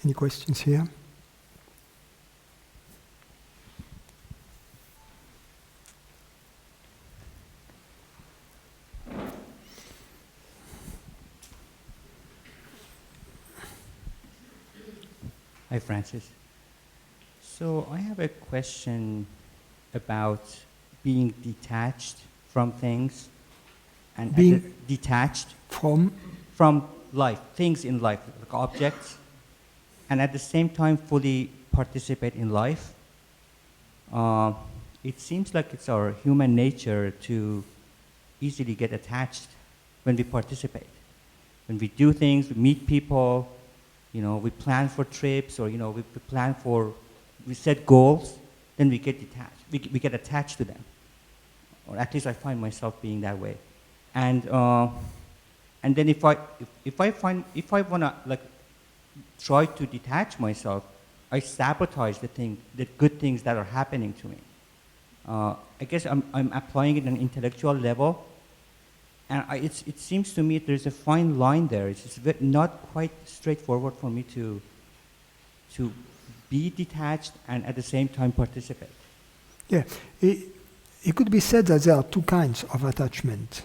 Any questions here? Hi, Francis. So I have a question about being detached from things and Being detached from life, things in life, like objects, and at the same time fully participate in life. It seems like it's our human nature to easily get attached when we participate. When we do things, we meet people, we plan for trips, or we set goals, then we get detached. We get attached to them, or at least I find myself being that way. And then if I wanna try to detach myself, I sabotage the good things that are happening to me. I guess I'm applying it on an intellectual level, and it seems to me there's a fine line there. It's just not quite straightforward for me to be detached and at the same time participate. Yeah, it could be said that there are two kinds of attachment.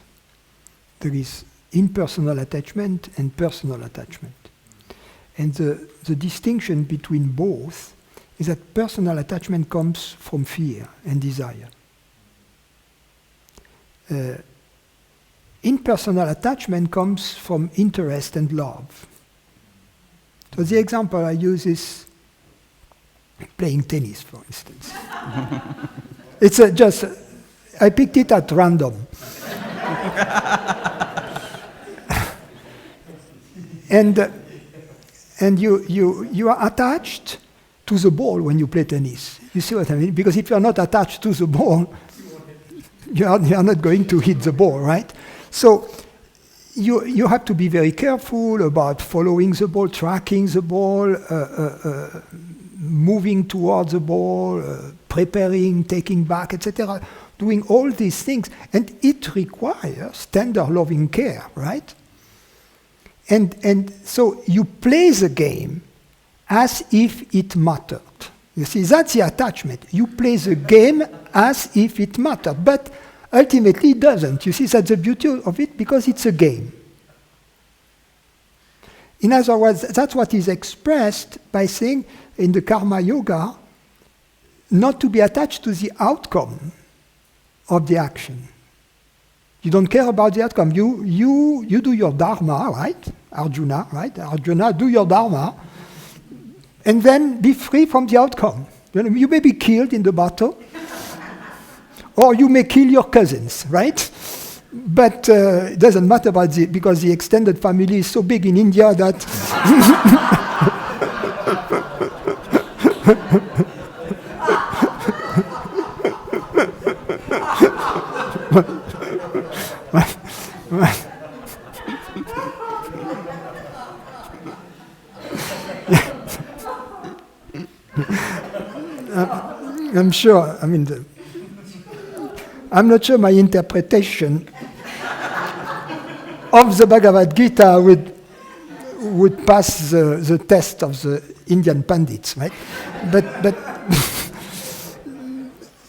There is impersonal attachment and personal attachment. And the distinction between both is that personal attachment comes from fear and desire. Impersonal attachment comes from interest and love. So the example I use is playing tennis, for instance. It's I picked it at random. And you are attached to the ball when you play tennis. You see what I mean? Because if you are not attached to the ball, you are not going to hit the ball, right? So you have to be very careful about following the ball, tracking the ball, moving towards the ball, preparing, taking back, etc. Doing all these things. And it requires tender, loving care, right? And so you play the game as if it mattered. You see, that's the attachment. You play the game as if it mattered, but ultimately it doesn't. You see, that's the beauty of it, because it's a game. In other words, that's what is expressed by saying in the karma yoga, not to be attached to the outcome of the action. You don't care about the outcome. You do your dharma, right? Arjuna, right? Arjuna, do your dharma, and then be free from the outcome. You may be killed in the battle, or you may kill your cousins, right? But it doesn't matter because the extended family is so big in India that I'm sure, I'm not sure my interpretation of the Bhagavad Gita would pass the test of the Indian Pandits, right? But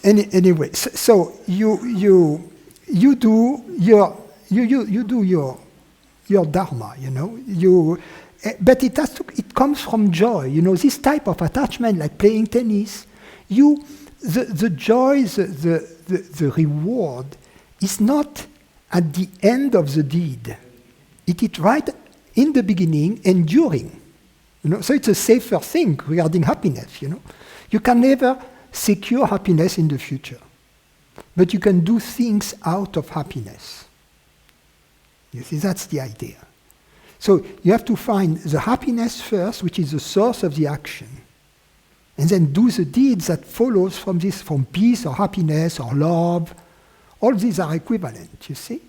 anyway, so you do your dharma, but it comes from joy, this type of attachment, like playing tennis. The joy, the reward is not at the end of the deed. It is right in the beginning and during. So it's a safer thing regarding happiness. You can never secure happiness in the future, but you can do things out of happiness. You see, that's the idea. So you have to find the happiness first, which is the source of the action, and then do the deeds that follows from this, from peace or happiness or love. All these are equivalent, you see.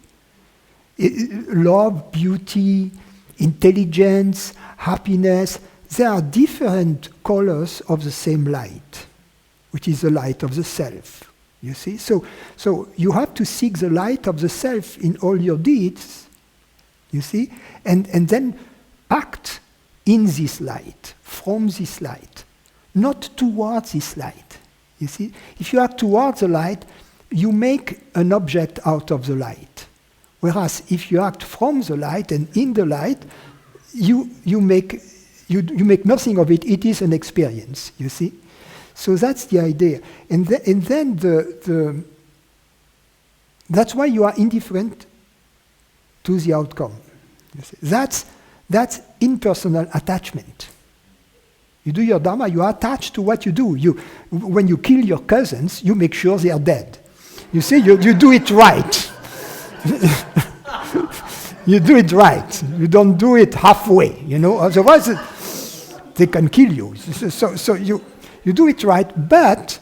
Love, beauty, intelligence, happiness, they are different colors of the same light, which is the light of the self, you see. So you have to seek the light of the self in all your deeds, you see, and then act in this light, from this light, not towards this light. You see? If you act towards the light, you make an object out of the light. Whereas if you act from the light and in the light, you make nothing of it. It is an experience, you see? So that's the idea. And then that's why you are indifferent to the outcome. You see? That's impersonal attachment. You do your dharma, you are attached to what you do. When you kill your cousins, you make sure they are dead. You see, you do it right. You do it right. You don't do it halfway, otherwise they can kill you. So you do it right, but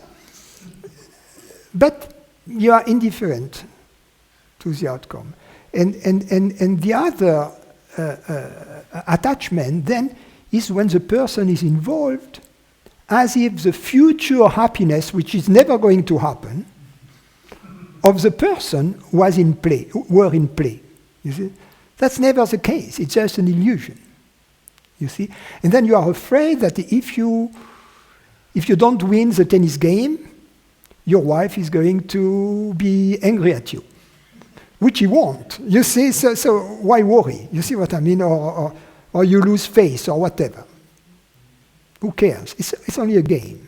you are indifferent to the outcome. And the other attachment then is when the person is involved as if the future happiness, which is never going to happen, of the person were in play. You see? That's never the case. It's just an illusion. You see? And then you are afraid that if you don't win the tennis game, your wife is going to be angry at you, which you won't. You see? So why worry? You see what I mean? Or you lose face or whatever. Who cares? It's only a game.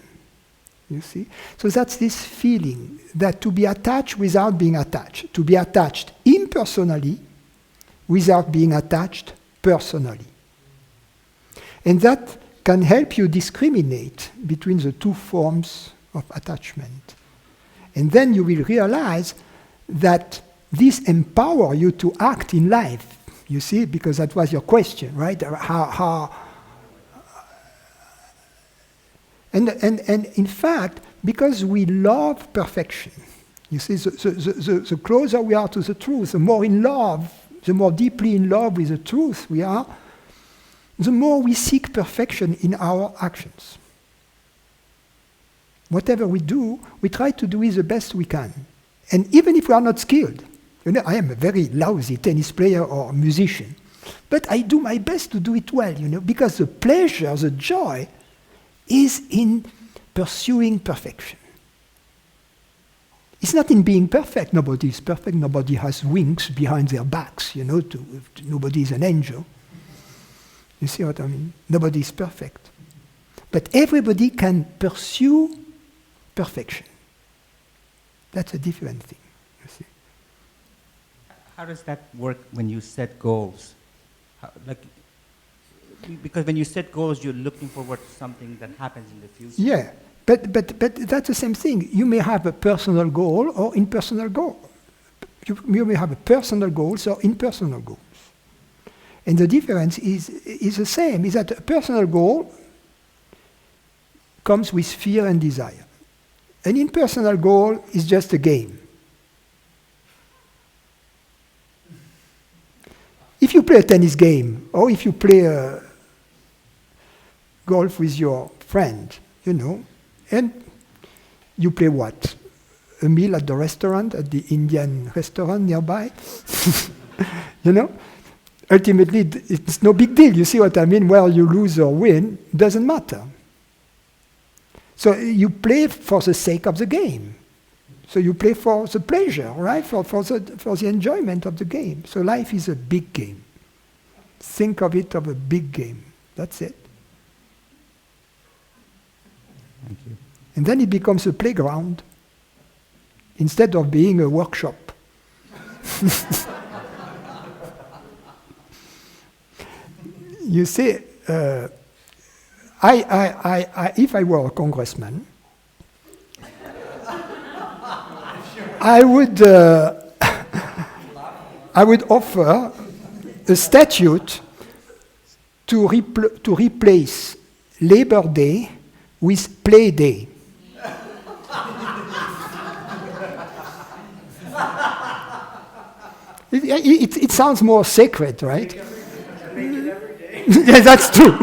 You see? So that's this feeling that to be attached without being attached, to be attached impersonally without being attached personally. And that can help you discriminate between the two forms of attachment. And then you will realize that this empowers you to act in life. You see, because that was your question, right? And in fact, because we love perfection, you see, the closer we are to the truth, the more in love, the more deeply in love with the truth we are, the more we seek perfection in our actions. Whatever we do, we try to do it the best we can. And even if we are not skilled, I am a very lousy tennis player or musician, but I do my best to do it well, because the pleasure, the joy, is in pursuing perfection. It's not in being perfect. Nobody is perfect. Nobody has wings behind their backs, nobody is an angel. You see what I mean? Nobody is perfect. But everybody can pursue perfection. That's a different thing, you see. How does that work when you set goals? Because when you set goals, you're looking forward to something that happens in the future. Yeah, but that's the same thing. You may have a personal goal or impersonal goal. You may have a personal goals or impersonal goals. And the difference is the same, is that a personal goal comes with fear and desire. An impersonal goal is just a game. If you play a tennis game, or if you play golf with your friend, and you play what? A meal at the restaurant, at the Indian restaurant nearby? Ultimately, it's no big deal. You see what I mean? Whether you lose or win, doesn't matter. So you play for the sake of the game. So you play for the pleasure, right? For the enjoyment of the game. So life is a big game. Think of it of a big game. That's it. Thank you. And then it becomes a playground instead of being a workshop. You see, if I were a congressman, I would offer a statute to replace Labor Day with Play Day. It sounds more sacred, right? Make it every day. Yeah, that's true.